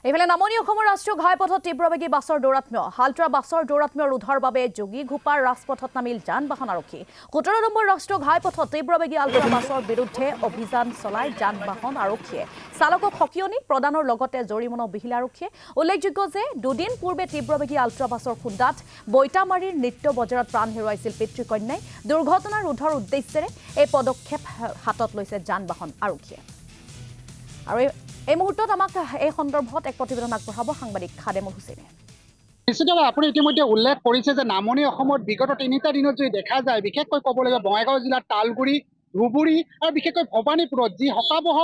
এইফালে নামনি অসমৰ ৰাষ্ট্ৰীয় ঘাইপথত তীব্ৰবেগী বাছৰ দৌৰাত্ম্য হালট্ৰা বাছৰ দৌৰাত্ম্য ৰোধৰ বাবে যোগীঘোপাৰ ৰাজপথত নামিল যান বাহন আৰক্ষী ১৭ নম্বৰ ৰাষ্ট্ৰীয় ঘাইপথত তীব্ৰবেগী আলট্ৰা বাছৰ বিৰুদ্ধে অভিযান চলাই যান বাহন আৰক্ষীয়ে চালকক সকিয়নি প্ৰদানৰ লগতে জৰিমনাও বিহিল আৰক্ষীয়ে উল্লেখযোগ্য যে দুদিন পূৰ্বে তীব্ৰবেগী আলট্ৰা বাছৰ খুন্দাত বৈতামাৰীৰ নৃত্য বজাৰত প্ৰাণ হেৰুৱাইছিল পিতৃকন্যাই দুৰ্ঘটনা ৰোধৰ উদ্দেশ্যেৰে এই পদক্ষেপ হাতত লৈছে যান বাহন আৰক্ষীয়ে আৰু এই মুহূৰ্তত আমাক এই সন্দৰ্ভত এক প্ৰতিবেদন আগবঢ়াব সাংবাদিক খাদেমুল হুছেইনে। নিশ্চিতভাৱে আপুনি ইতিমধ্যে উল্লেখ কৰিছে যে নামনি অসমত বিগত ৩টা দিনত যদি দেখা যায় বিশেষকৈ ক'ব লাগিব বঙাইগাঁও জিলাৰ তালগুৰি ধুবুৰী আৰু বিশেষকৈ ভৱানীপুৰত যি শকাবহ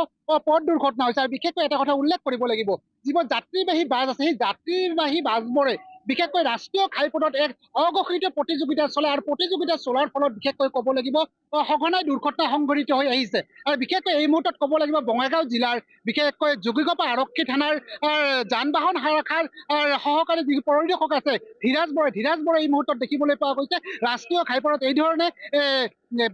পথ দুৰ্ঘটনা হৈছে আৰু বিশেষকৈ এটা কথা উল্লেখ কৰিব লাগিব যিবোৰ যাত্ৰীবাহী বাছ আছে সেই যাত্ৰীবাহী বাছবোৰে বিশেষকৈ ৰাষ্ট্ৰীয় ঘাইপথত এক অঘোষিত প্ৰতিযোগিতা চলে আৰু প্ৰতিযোগিতা চলাৰ ফলত বিশেষকৈ ক'ব লাগিব সঘনাই দুৰ্ঘটনা সংঘটিত হৈ আহিছে আৰু বিশেষকৈ এই মুহূৰ্তত ক'ব লাগিব বঙাইগাঁও জিলাৰ বিশেষকৈ যোগীঘোপা আৰক্ষী থানাৰ যান বাহন শাখাৰ সহকাৰী যি পৰিদৰ্শক আছে ধীৰাজ বৰে এই মুহূৰ্তত দেখিবলৈ পোৱা গৈছে ৰাষ্ট্ৰীয় ঘাইপথত এই ধৰণে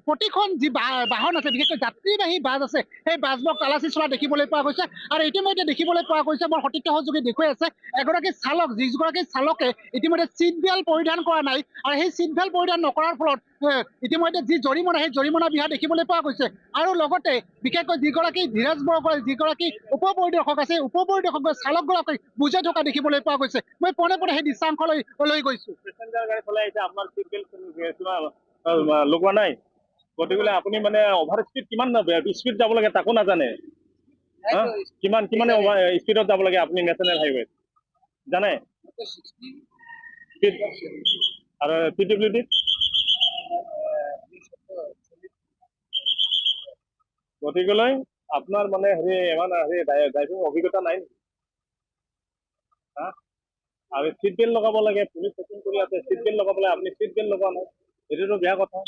প্ৰতিখন যি বাহন আছে বিশেষকৈ যাত্ৰীবাহী বাছ আছে সেই বাছবোৰক তালাচী চলা দেখিবলৈ পোৱা গৈছে আৰু ইতিমধ্যে দেখিবলৈ পোৱা গৈছে মোৰ সতীৰ্থ সহযোগী দেখুৱাই আছে এগৰাকী চালক যিগৰাকী চালকে ইতিমধ্যে চিট বেল্ট পৰিধান কৰা নাই আৰু সেই চিট বেল্ট পৰিধান নকৰাৰ ফলত ইতিমধ্যে যি জৰিমনা সেই জৰিমনা বিহা দেখিবলৈ পোৱা গৈছে আৰু লগতে বিশেষকৈ যিগৰাকী ধীৰাজ বৰগোহাঁই যিগৰাকী উপ পৰিদৰ্শক আছে উপ পৰিদৰ্শক চালকগৰাকীক বুজাই থকা দেখিবলৈ পোৱা গৈছে মই পনে সেই দৃশ্যাংশলৈ লৈ গৈছো পেছেঞ্জাৰ গাড়ী চলাই আহিছে আপোনাৰ চিট বেল্ট লগোৱা নাই গতিকে আপুনি মানে অভাৰ স্পীড কিমান স্পীড যাব লাগে তাকো নাজানে কিমান স্পীডত যাব লাগে আপুনি নেশ্যনেল হাইৱে জানে আৰু পিডব্লিউডি গতিকেলৈ আপোনাৰ মানে ইমান ড্ৰাইভিং অভিজ্ঞতা নাই আৰু চিট বেল্ট লগাব লাগে পুলিচ চেকিং কৰি আছে চিট বেল্ট লগাব লাগে আপুনি চিট বেল্ট লগোৱা নাই এইটোতো বেয়া কথা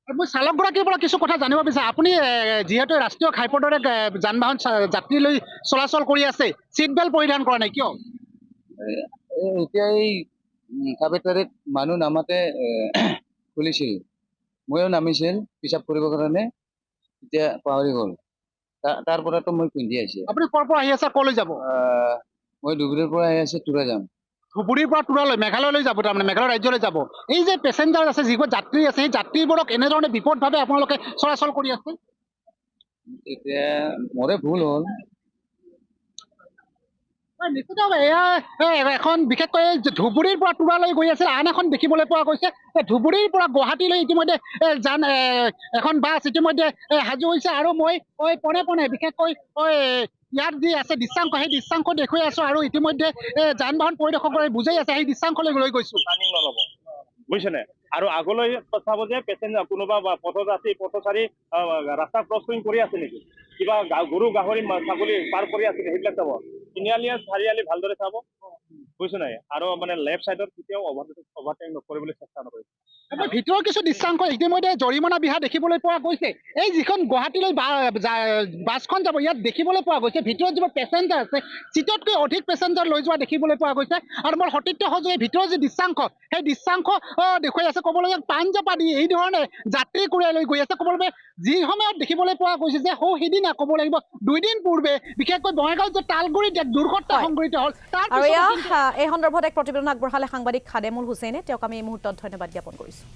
মই চালকগৰাকীৰ পৰা কিছু কথা জানিব বিচাৰোঁ আপুনি যিহেতু ৰাষ্ট্ৰীয় ঘাইপথৰে যান বাহন যাত্ৰী লৈ চলাচল কৰি আছে চিট বেল্ট পৰিধান কৰা নাই কিয় এতিয়া এই ২৭ তাৰিখ মানুহ নামাতে খুলিছিল ময়ো নামিছিল পিচাব কৰিবৰ কাৰণে এতিয়া পাহৰি গ'ল তাৰ পৰাতো মই পিন্ধি আছো আপুনি ক'ৰ পৰা আহি আছে ক'লৈ যাব মই ধুবুৰীৰ পৰা আহি আছো তোৰা যাম ধুবুৰীৰ পৰা তোৰালৈ মেঘালয়লৈ যাব তাৰমানে মেঘালয় ৰাজ্যলৈ যাব এই যে পেছেঞ্জাৰ আছে যিবোৰ যাত্ৰী আছে সেই যাত্ৰীবোৰক এনেধৰণে বিপদভাৱে আপোনালোকে চলাচল কৰি আছে এতিয়া মোৰে ভুল হ'ল নিশ্চিতভাৱে এয়া এখন বিশেষকৈ ধুবুৰীৰ পৰা তোৰালৈ গৈ আছিল আন এখন দেখিবলৈ পোৱা গৈছে ধুবুৰীৰ পৰা গুৱাহাটীলৈ ইতিমধ্যে যান এখন বাছ ইতিমধ্যে সাজু হৈছে আৰু মই পনে বিশেষকৈ ইয়াত যি আছে দৃশ্যাংশ সেই দৃশ্যাংশ দেখুৱাই আছো আৰু ইতিমধ্যে যান বাহন পৰিদৰ্শকৰে বুজাই আছে সেই দৃশ্যাংশলৈ লৈ গৈছো টাৰ্ণিং নল'ব বুজিছেনে আৰু আগলৈ চাব যে পেছেঞ্জাৰ কোনোবা পথচাৰী ৰাস্তা ক্ৰছিং কৰি আছে নেকি কিবা গৰু গাহৰি ছাগলী পাৰ কৰি আছে সেইবিলাক চাব তিনিআলি চাৰিআলি ভালদৰে চাব বুজিছে নাই আৰু মানে লেফ্ট চাইডত কেতিয়াও অভাৰটেক নকৰিবলৈ চেষ্টা নকৰিব ভিতৰৰ কিছু দৃশ্যাংশ ইতিমধ্যে জৰিমনা বিহা দেখিবলৈ পোৱা গৈছে এই যিখন গুৱাহাটীলৈ বাছখন যাব ইয়াত দেখিবলৈ পোৱা গৈছে ভিতৰত যিবোৰ পেছেঞ্জাৰ আছে চিটতকৈ অধিক পেছেঞ্জাৰ লৈ যোৱা দেখিবলৈ পোৱা গৈছে আৰু মোৰ সতীৰ্থ সহযোগী ভিতৰৰ যি দৃশ্যাংশ সেই দৃশ্যাংশ দেখুৱাই আছে ক'বলৈ পাঞ্জাবা দি এই ধৰণে যাত্ৰী কঢ়িয়াই লৈ গৈ আছে ক'বলৈ যি সময়ত দেখিবলৈ পোৱা গৈছে যে সিদিনা ক'ব লাগিব ২ দিন পূৰ্বে বিশেষকৈ বঙাইগাঁও যে তালগুৰিত এক দুৰ্ঘটনা সংঘটিত হ'ল আৰু এই সন্দৰ্ভত এক প্ৰতিবেদন আগবঢ়ালে সাংবাদিক খাদেমুল হুছেইনে তেওঁক আমি এই মুহূৰ্তত ধন্যবাদ জ্ঞাপন কৰিছোঁ।